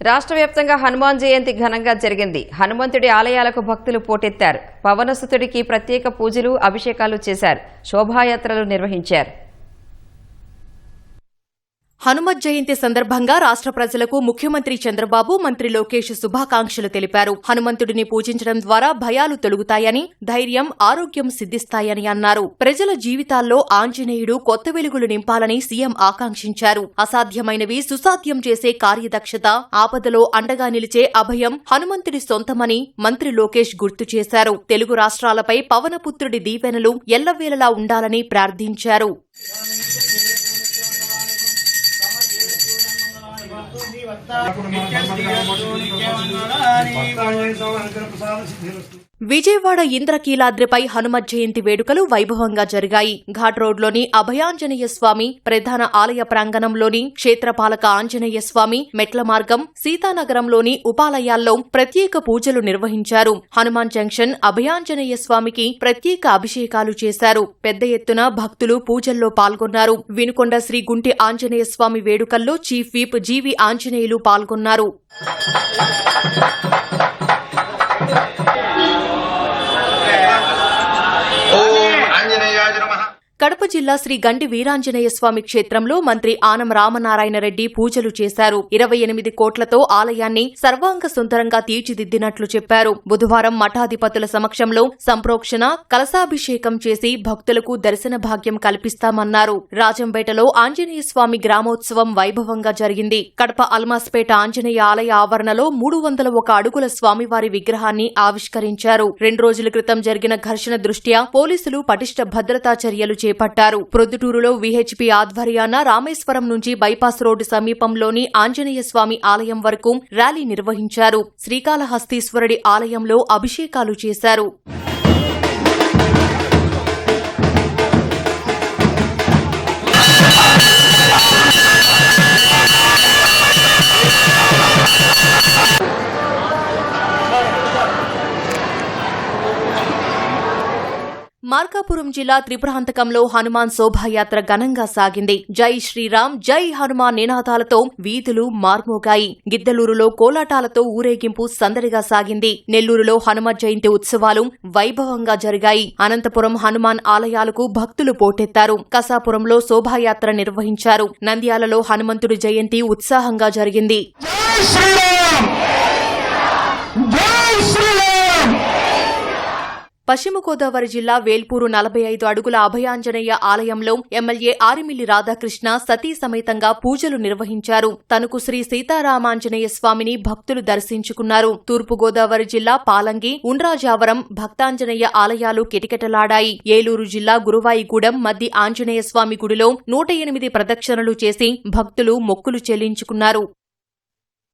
రాష్ట్ర వ్యాప్తంగా హనుమాన్ జయంతి ఘనంగా జరిగింది. హనుమంతుడి ఆలయాలకు భక్తులు పోటెత్తారు. పవనసుతుడికి ప్రత్యేక పూజలు, అభిషేకాలు చేశారు. శోభాయాత్రలు నిర్వహించారు. హనుమత్ జయంతి సందర్భంగా రాష్ట్ర ప్రజలకు ముఖ్యమంత్రి చంద్రబాబు, మంత్రి లోకేష్ శుభాకాంక్షలు తెలిపారు. హనుమంతుడిని పూజించడం ద్వారా భయాలు తొలగుతాయని, ధైర్యం, ఆరోగ్యం సిద్ధిస్తాయని అన్నారు. ప్రజల జీవితాల్లో ఆంజనేయుడు కొత్త వెలుగులు నింపాలని సీఎం ఆకాంక్షించారు. అసాధ్యమైనవి సుసాధ్యం చేసే కార్యదక్షత, ఆపదలో అండగా నిలిచే అభయం హనుమంతుడి సొంతమని మంత్రి లోకేష్ గుర్తు చేశారు. తెలుగు రాష్ట్రాలపై పవనపుత్రుడి దీవెనలు ఎల్లవేళలా ఉండాలని ప్రార్థించారు. విజయవాడ ఇంద్రకీలాద్రిపై హనుమత్ జయంతి వేడుకలు వైభవంగా జరిగాయి. ఘాట్ రోడ్లోని అభయాంజనేయ స్వామి, ప్రధాన ఆలయ ప్రాంగణంలోని క్షేత్రపాలక ఆంజనేయ స్వామి, మెట్ల మార్గం, సీతానగరంలోని ఉపాలయాల్లో ప్రత్యేక పూజలు నిర్వహించారు. హనుమాన్ జంక్షన్ అభయాంజనేయ స్వామికి ప్రత్యేక అభిషేకాలు చేశారు. పెద్ద ఎత్తున భక్తులు పూజల్లో పాల్గొన్నారు. వినుకొండ శ్రీ గుంటి ఆంజనేయ స్వామి వేడుకల్లో చీఫ్ విప్ జీవి ఆంజనేయులు పాల్గొన్నారు. కడప జిల్లా శ్రీ గండి వీరాంజనేయ స్వామి క్షేత్రంలో మంత్రి ఆనం రామనారాయణ రెడ్డి పూజలు చేశారు. 28 కోట్లతో ఆలయాన్ని సర్వాంగ సుందరంగా తీర్చిదిద్దినట్లు చెప్పారు. బుధవారం మఠాధిపతుల సమక్షంలో సంప్రోక్షణ, కలశాభిషేకం చేసి భక్తులకు దర్శన భాగ్యం కల్పిస్తామన్నారు. రాజంపేటలో ఆంజనేయ స్వామి గ్రామోత్సవం వైభవంగా జరిగింది. కడప అల్మాస్పేట ఆంజనేయ ఆలయ ఆవరణలో 301 అడుగుల స్వామివారి విగ్రహాన్ని ఆవిష్కరించారు. 2 రోజుల క్రితం జరిగిన ఘర్షణ దృష్ట్యా పోలీసులు పటిష్ట భద్రతా చర్యలు చేపట్టారు. ప్రొద్దుటూరులో వీహెచ్పీ ఆధ్వర్యాన రామేశ్వరం నుంచి బైపాస్ రోడ్డు సమీపంలోని ఆంజనేయ స్వామి ఆలయం వరకు ర్యాలీ నిర్వహించారు. శ్రీకాళహస్తీశ్వరుడి ఆలయంలో అభిషేకాలు చేశారు. మార్కాపురం జిల్లా త్రిపురాంతకంలో హనుమాన్ శోభాయాత్ర ఘనంగా సాగింది. జై శ్రీరామ్, జై హనుమాన్ నినాదాలతో వీధులు మార్మోగాయి. గిద్దలూరులో కోలాటాలతో ఊరేగింపు సందడిగా సాగింది. నెల్లూరులో హనుమత్ జయంతి ఉత్సవాలు వైభవంగా జరిగాయి. అనంతపురం హనుమాన్ ఆలయాలకు భక్తులు పోటెత్తారు. కసాపురంలో శోభాయాత్ర నిర్వహించారు. నంద్యాలలో హనుమంతుడి జయంతి ఉత్సాహంగా జరిగింది. పశ్చిమ గోదావరి జిల్లా వేల్పూరు 45 అడుగుల అభయాంజనేయ ఆలయంలో ఎమ్మెల్యే ఆరిమిల్లి రాధాకృష్ణ సతీ సమేతంగా పూజలు నిర్వహించారు. తణుకు శ్రీ సీతారామాంజనేయ స్వామిని భక్తులు దర్శించుకున్నారు. తూర్పుగోదావరి జిల్లా పాలంగి, ఉండ్రాజావరం భక్తాంజనేయ ఆలయాలు కిటకిటలాడాయి. ఏలూరు జిల్లా గురువాయిగూడెం మద్ది ఆంజనేయ స్వామి గుడిలో 108 ప్రదక్షిణలు చేసి భక్తులు మొక్కులు చెల్లించుకున్నారు.